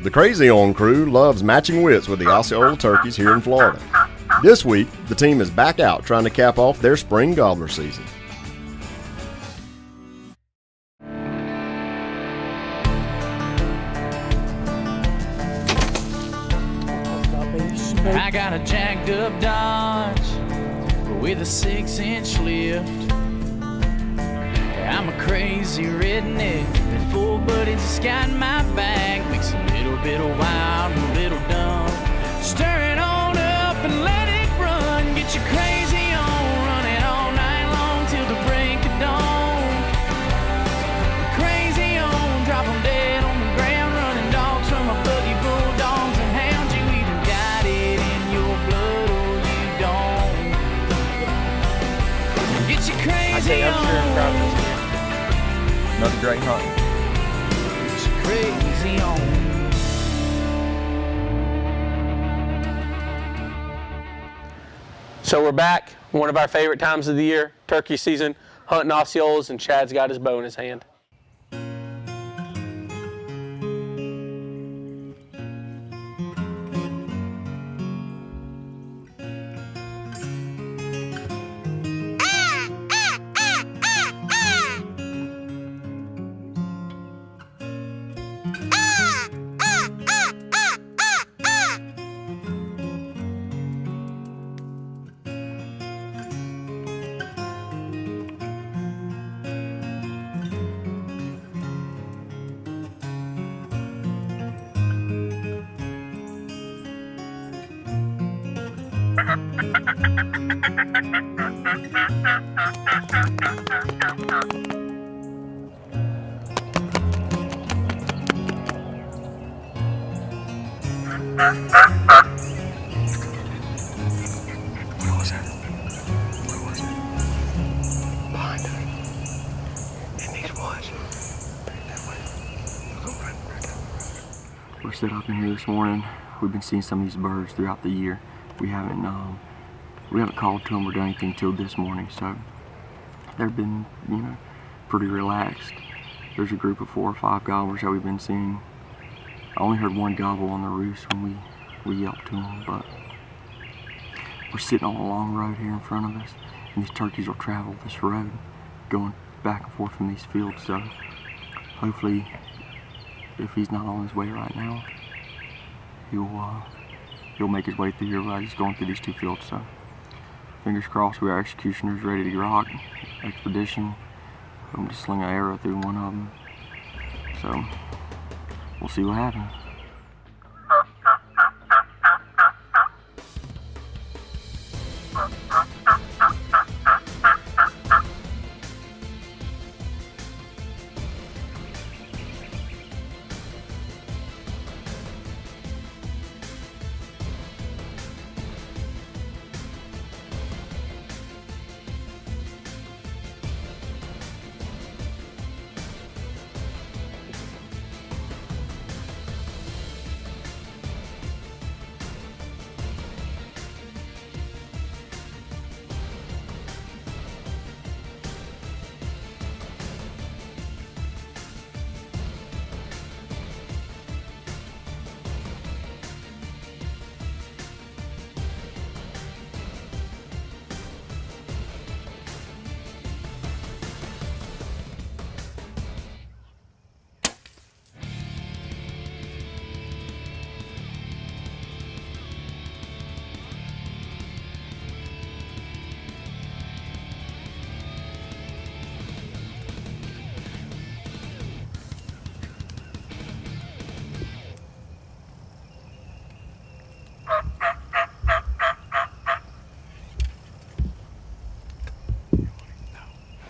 The Crazy On crew loves matching wits with the Osceola turkeys here in Florida. This week, the team is back out trying to cap off their spring gobbler season. I got a jacked up Dodge with a 6-inch lift. I'm a crazy redneck, full buddies just got in my bag. Mix a little bit of wild and a little dumb. Stir it on up and let it run. Get you crazy on, run it all night long till the break of dawn. Crazy on, drop 'em dead on the ground. Running dogs from a buggy, bulldogs and hounds. You either got it in your blood or you don't. Get you crazy on. Another great hunt. Get you crazy on. So we're back, one of our favorite times of the year, turkey season, hunting Osceolas, and Chad's got his bow in his hand. We're set up in here this morning. We've been seeing some of these birds throughout the year. We haven't called to them or done anything till this morning, so they've been, pretty relaxed. There's a group of 4 or 5 gobblers that we've been seeing. I only heard one gobble on the roost when we yelped to them, but we're sitting on a long road here in front of us, and these turkeys will travel this road, going back and forth from these fields. So hopefully, if he's not on his way right now, he'll make his way through here while he's going through these 2 fields. So fingers crossed, we are executioners ready to rock. Expedition. I'm just sling an arrow through one of them. So we'll see what happens.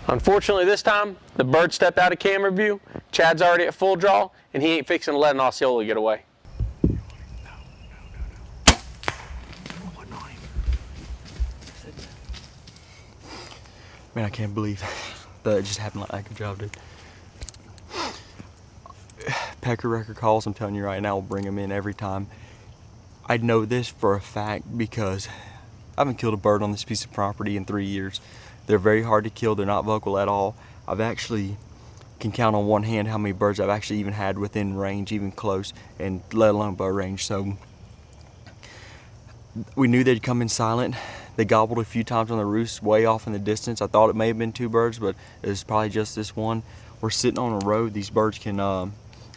Unfortunately this time, the bird stepped out of camera view, Chad's already at full draw, and he ain't fixing to let an Osceola get away. Man, I can't believe that it just happened like a job did. Pecker record calls, I'm telling you right now, will bring them in every time. I know this for a fact because I haven't killed a bird on this piece of property in 3 years. They're very hard to kill, they're not vocal at all. I've actually can count on one hand how many birds I've actually even had within range, even close, and let alone bow range. So we knew they'd come in silent. They gobbled a few times on the roost way off in the distance. I thought it may have been 2 birds, but it was probably just this one. We're sitting on a road. These birds can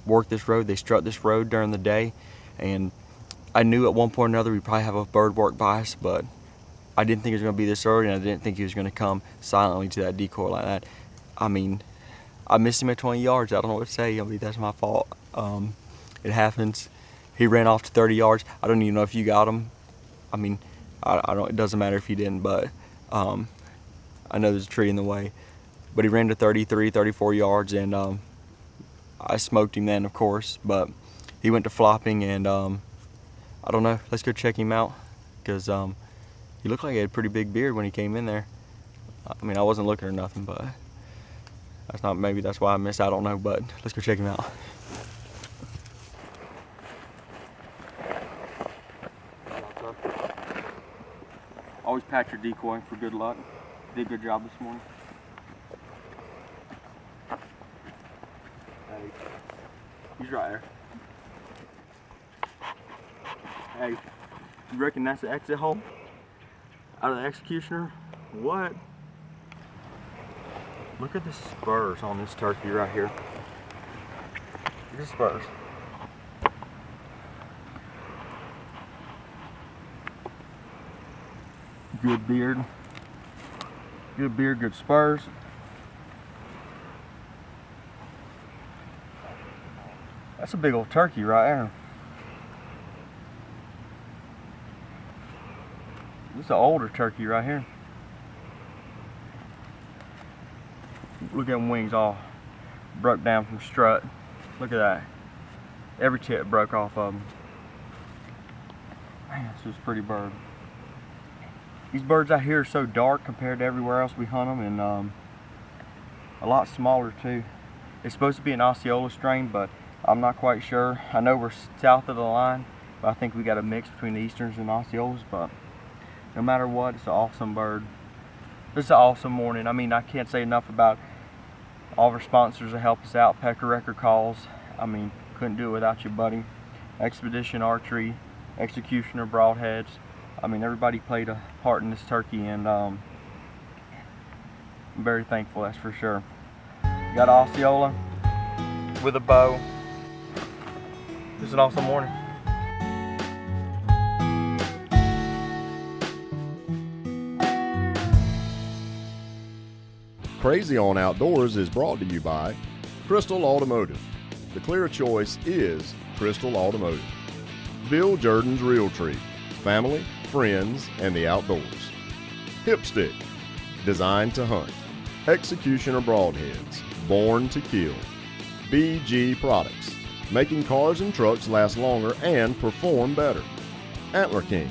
work this road. They strut this road during the day, and I knew at one point or another we'd probably have a bird work by us, but I didn't think it was going to be this early, and I didn't think he was going to come silently to that decoy like that. I mean, I missed him at 20 yards. I don't know what to say. I mean, that's my fault. It happens. He ran off to 30 yards. I don't even know if you got him. I mean, I don't. It doesn't matter if he didn't, but I know there's a tree in the way. But he ran to 33, 34 yards, and I smoked him then, of course. But he went to flopping, and I don't know. Let's go check him out, because he looked like he had a pretty big beard when he came in there. I mean, I wasn't looking or nothing, but that's not. Maybe that's why I missed. I don't know, but let's go check him out. Always patch your decoy for good luck. Did a good job this morning. Hey, he's right there. Hey, you reckon that's the exit hole out of the executioner? What? Look at the spurs on this turkey right here. Look at the spurs. Good beard. Good beard, good spurs. That's a big old turkey right there. This is an older turkey right here. Look at them wings all broke down from strut. Look at that. Every tip broke off of them. Man, this is a pretty bird. These birds out here are so dark compared to everywhere else we hunt them, and a lot smaller too. It's supposed to be an Osceola strain, but I'm not quite sure. I know we're south of the line, but I think we got a mix between the Easterns and Osceolas. But no matter what, it's an awesome bird. This is an awesome morning. I mean, I can't say enough about all of our sponsors that help us out. Pecker Record Calls. I mean, couldn't do it without you, buddy. Expedition Archery, Executioner Broadheads. I mean, everybody played a part in this turkey, and I'm very thankful, that's for sure. Got an Osceola with a bow. This is an awesome morning. Crazy on Outdoors is brought to you by Crystal Automotive. The clear choice is Crystal Automotive. Bill Jordan's Realtree. Family, friends, and the outdoors. Hipstick, designed to hunt. Executioner Broadheads, born to kill. BG Products, making cars and trucks last longer and perform better. Antler King,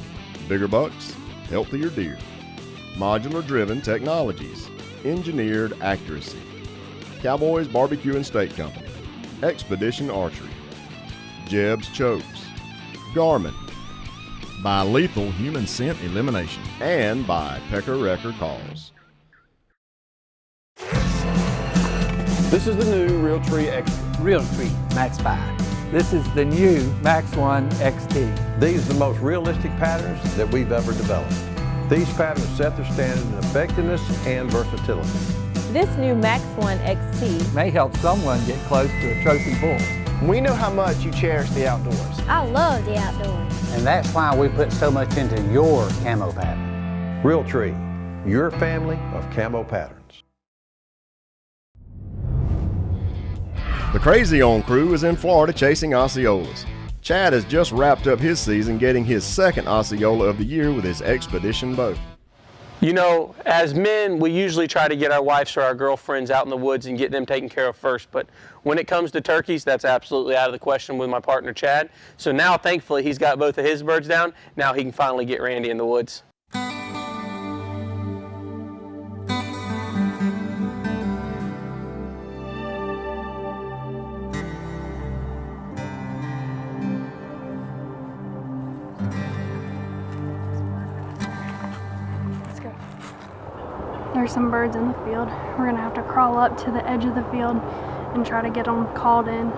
bigger bucks, healthier deer. Modular Driven Technologies, engineered accuracy. Cowboys Barbecue and Steak Company. Expedition Archery. Jeb's Chokes. Garmin. By Lethal Human Scent Elimination, and by Pecker Record Calls. This is the new Realtree Max 5. This is the new Max 1 XT. These are the most realistic patterns that we've ever developed. These patterns set their standard in effectiveness and versatility. This new Max 1 XT May help someone get close to a trophy bull. We know how much you cherish the outdoors. I love the outdoors. And that's why we put so much into your camo pattern. Realtree, your family of camo patterns. The Crazy On crew is in Florida chasing Osceolas. Chad has just wrapped up his season getting his second Osceola of the year with his Expedition bow. You know, as men, we usually try to get our wives or our girlfriends out in the woods and get them taken care of first. But when it comes to turkeys, that's absolutely out of the question with my partner, Chad. So now, thankfully, he's got both of his birds down. Now he can finally get Randy in the woods. There's some birds in the field. We're gonna have to crawl up to the edge of the field and try to get them called in.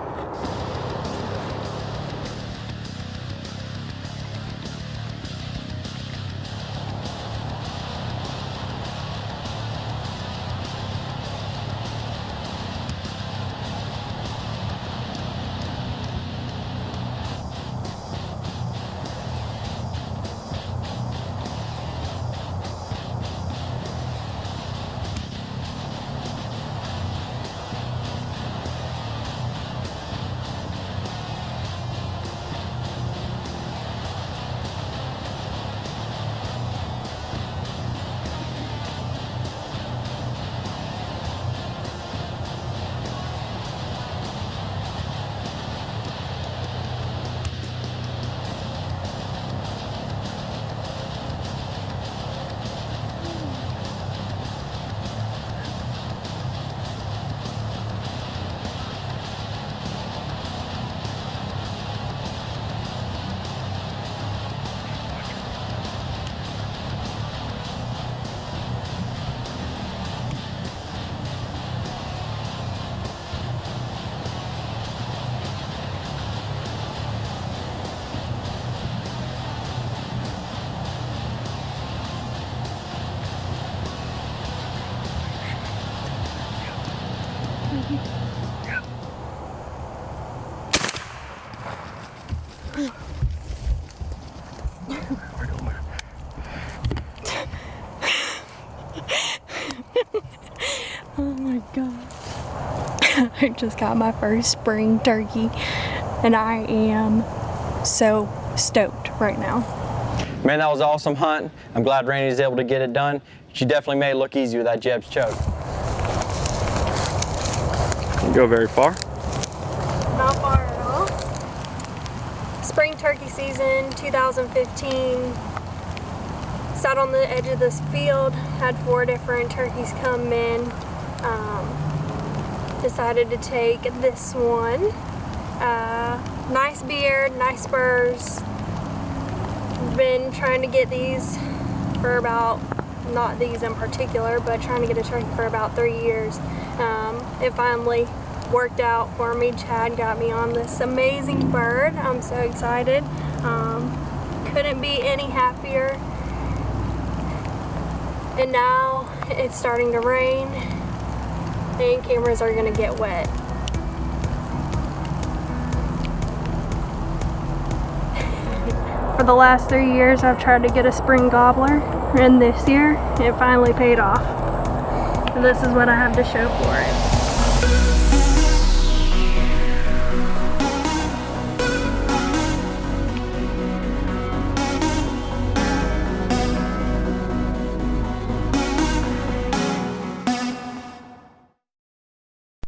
Oh my God. I just got my first spring turkey and I am so stoked right now. Man, that was awesome hunting. I'm glad Randy's able to get it done. She definitely made it look easy with that Jeb's choke. Didn't go very far. Not far at all. Spring turkey season 2015. Sat on the edge of this field, had 4 different turkeys come in. Decided to take this one. Nice beard, nice spurs. Been trying to get these for about, not these in particular, but trying to get a turkey for about 3 years. It finally worked out for me. Chad got me on this amazing bird. I'm so excited. Couldn't be any happier. And now it's starting to rain and cameras are gonna get wet. For the last 3 years I've tried to get a spring gobbler, and this year it finally paid off. And this is what I have to show for it.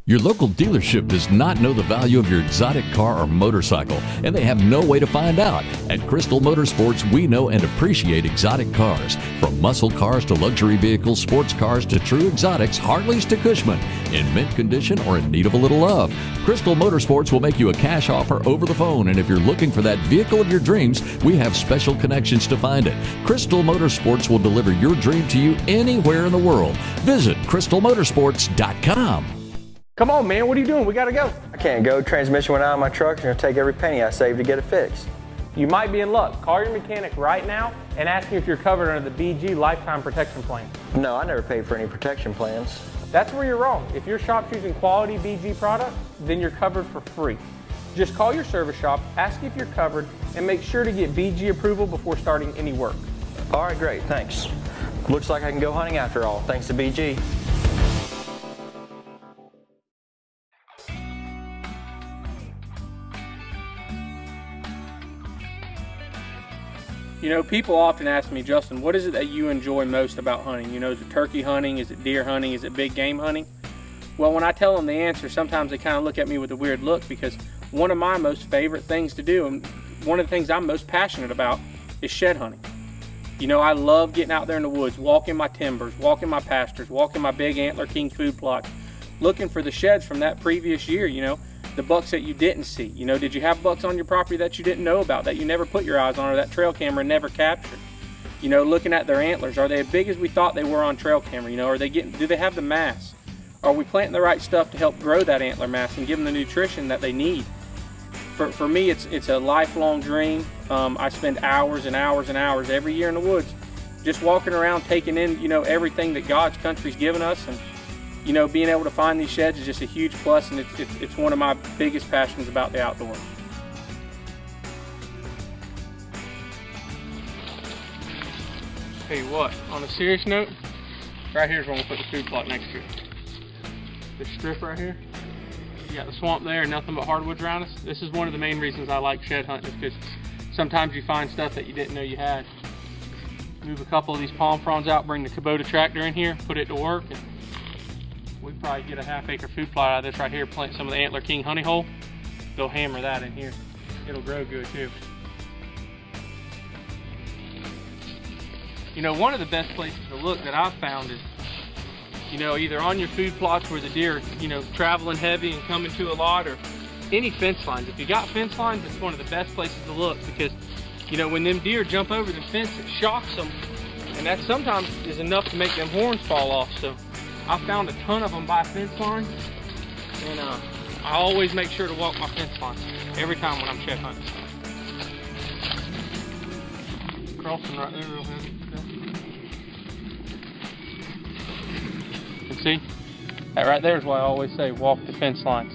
Your local dealership does not know the value of your exotic car or motorcycle, and they have no way to find out. At Crystal Motorsports, we know and appreciate exotic cars. From muscle cars to luxury vehicles, sports cars to true exotics, Harleys to Cushman. In mint condition or in need of a little love, Crystal Motorsports will make you a cash offer over the phone, and if you're looking for that vehicle of your dreams, we have special connections to find it. Crystal Motorsports will deliver your dream to you anywhere in the world. Visit crystalmotorsports.com. Come on, man, what are you doing? We gotta go. I can't go. Transmission went out of my truck. It's gonna take every penny I saved to get it fixed. You might be in luck. Call your mechanic right now and ask him if you're covered under the BG Lifetime Protection Plan. No, I never paid for any protection plans. That's where you're wrong. If your shop's using quality BG product, then you're covered for free. Just call your service shop, ask if you're covered, and make sure to get BG approval before starting any work. All right, great, thanks. Looks like I can go hunting after all, thanks to BG. You know, people often ask me, Justin, what is it that you enjoy most about hunting? You know, is it turkey hunting? Is it deer hunting? Is it big game hunting? Well, when I tell them the answer, sometimes they kind of look at me with a weird look, because one of my most favorite things to do, and one of the things I'm most passionate about, is shed hunting. You know, I love getting out there in the woods, walking my timbers, walking my pastures, walking my big antler king food plots, looking for the sheds from that previous year, you know, the bucks that you didn't see. You know, did you have bucks on your property that you didn't know about, that you never put your eyes on, or that trail camera never captured? You know, looking at their antlers, are they as big as we thought they were on trail camera? You know, are they do they have the mass? are we planting the right stuff to help grow that antler mass and give them the nutrition that they need? For me, it's a lifelong dream. I spend hours and hours and hours every year in the woods, just walking around, taking in, you know, everything that God's country's given us, and you know, being able to find these sheds is just a huge plus, and it's one of my biggest passions about the outdoors. Tell you what, on a serious note, right here's where we'll put the food plot next to it. This strip right here, you got the swamp there and nothing but hardwoods around us. This is one of the main reasons I like shed hunting, is because sometimes you find stuff that you didn't know you had. Move a couple of these palm fronds out, bring the Kubota tractor in here, put it to work, and we'd probably get a half-acre food plot out of this right here, plant some of the Antler King honey hole, go hammer that in here. It'll grow good too. You know, one of the best places to look that I've found is, you know, either on your food plots where the deer are, you know, traveling heavy and coming to a lot, or any fence lines. If you got fence lines, it's one of the best places to look, because, you know, when them deer jump over the fence, it shocks them, and that sometimes is enough to make them horns fall off. So I found a ton of them by fence line, and I always make sure to walk my fence line every time when I'm shed hunting. Crossing right there real heavy. And see, that right there is why I always say walk the fence lines.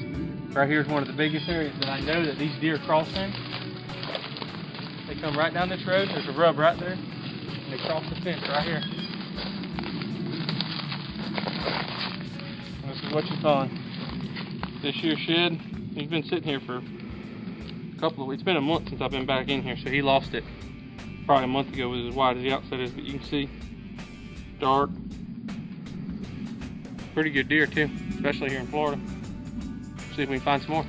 Right here is one of the biggest areas that I know that these deer cross in. They come right down this road, there's a rub right there, and they cross the fence right here. This is what you find. This here shed, he's been sitting here for a couple of weeks. It's been a month since I've been back in here, so he lost it probably a month ago. It was as wide as the outside is, but you can see, dark. Pretty good deer too, especially here in Florida. See if we can find some more.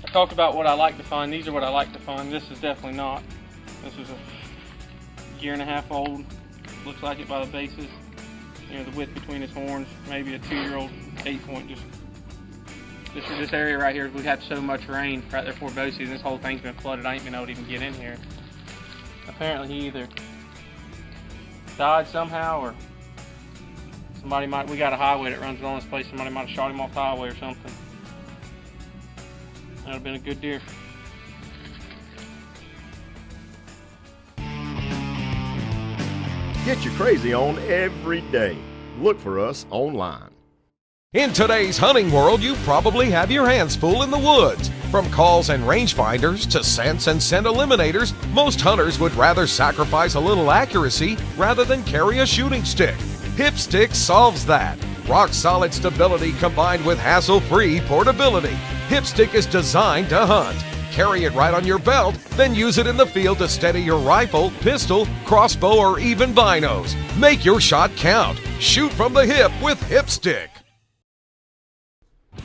I talked about what I like to find. These are what I like to find. This is definitely not. This is a year and a half old. Looks like it by the bases. You know, the width between his horns, maybe a 2-year-old 8-point. Just this area right here, we've had so much rain right there before bow season. This whole thing's been flooded. I ain't been able to even get in here. Apparently he either died somehow, or somebody might, we got a highway that runs along this place, somebody might have shot him off the highway or something. That would have been a good deer. Get your crazy on every day. Look for us online. In today's hunting world, you probably have your hands full in the woods. From calls and rangefinders to scents and scent eliminators, most hunters would rather sacrifice a little accuracy rather than carry a shooting stick. Hipstick solves that. Rock-solid stability combined with hassle-free portability. Hipstick is designed to hunt. Carry it right on your belt, then use it in the field to steady your rifle, pistol, crossbow, or even binos. Make your shot count. Shoot from the hip with Hipstick.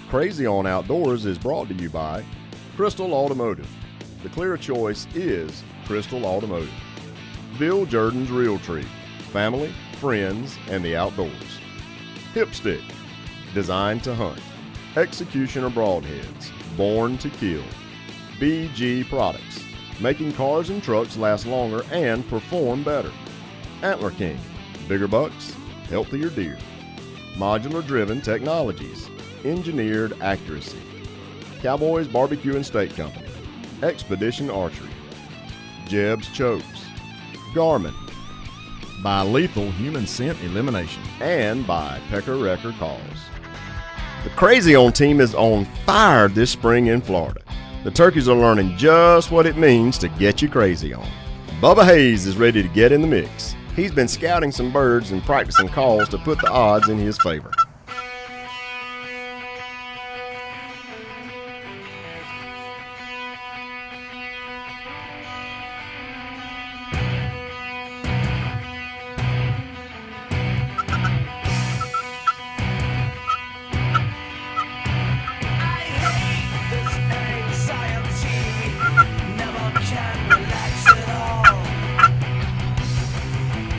Crazy on Outdoors is brought to you by Crystal Automotive. The clear choice is Crystal Automotive. Bill Jordan's Realtree. Family, friends, and the outdoors. Hipstick. Designed to hunt. Executioner Broadheads. Born to kill. BG Products. Making cars and trucks last longer and perform better. Antler King. Bigger bucks, healthier deer. Modular Driven Technologies. Engineered accuracy. Cowboys Barbecue and Steak Company. Expedition Archery. Jeb's Chokes. Garmin. By Lethal Human Scent Elimination. And by Pecker Record Calls. The Crazy On team is on fire this spring in Florida. The turkeys are learning just what it means to get you crazy on. Bubba Hayes is ready to get in the mix. He's been scouting some birds and practicing calls to put the odds in his favor.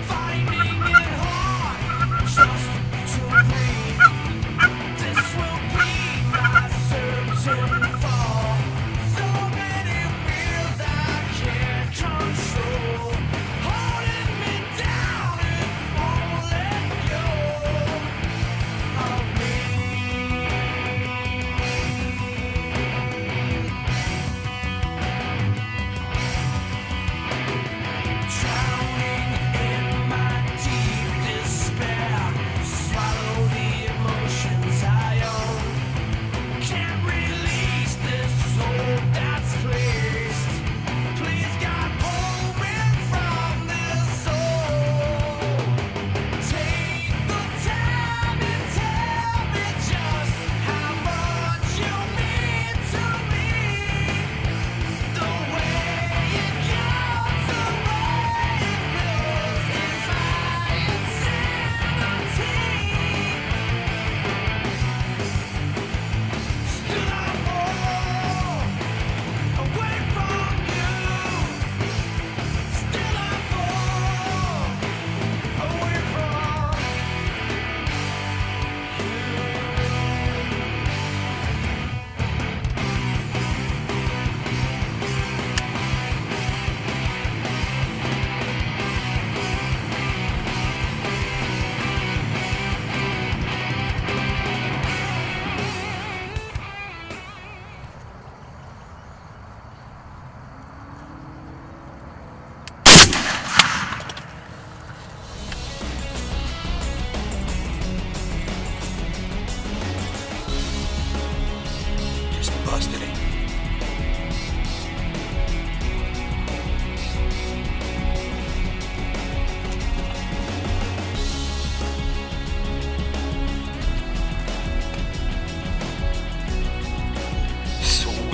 Finding it hard just to breathe.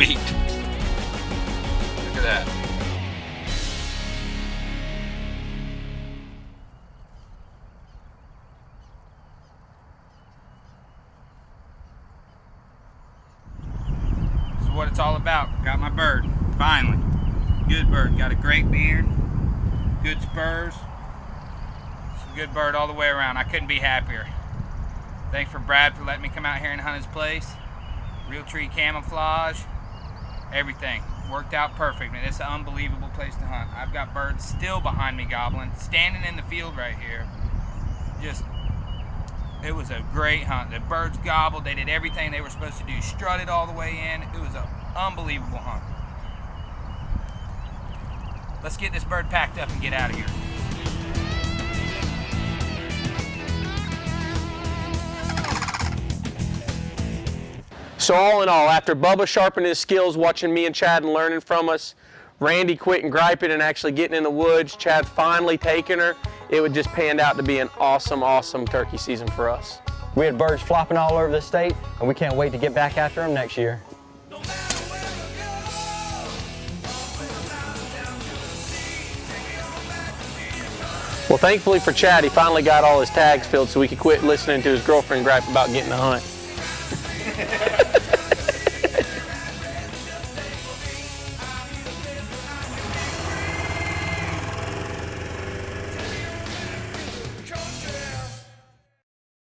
sweet. Look at that. This is what it's all about. Got my bird, finally. Good bird, got a great beard, good spurs. It's a good bird all the way around. I couldn't be happier. Thanks for Brad for letting me come out here and hunt his place. Realtree camouflage, everything. Worked out perfect, man. It's an unbelievable place to hunt. I've got birds still behind me gobbling, standing in the field right here. Just, it was a great hunt. The birds gobbled, they did everything they were supposed to do. Strutted all the way in. It was an unbelievable hunt. Let's get this bird packed up and get out of here. So all in all, after Bubba sharpened his skills watching me and Chad and learning from us, Randy quitting griping and actually getting in the woods, Chad finally taking her, it would just panned out to be an awesome, awesome turkey season for us. We had birds flopping all over the state, and we can't wait to get back after them next year. Well, thankfully for Chad, he finally got all his tags filled so we could quit listening to his girlfriend gripe about getting a hunt.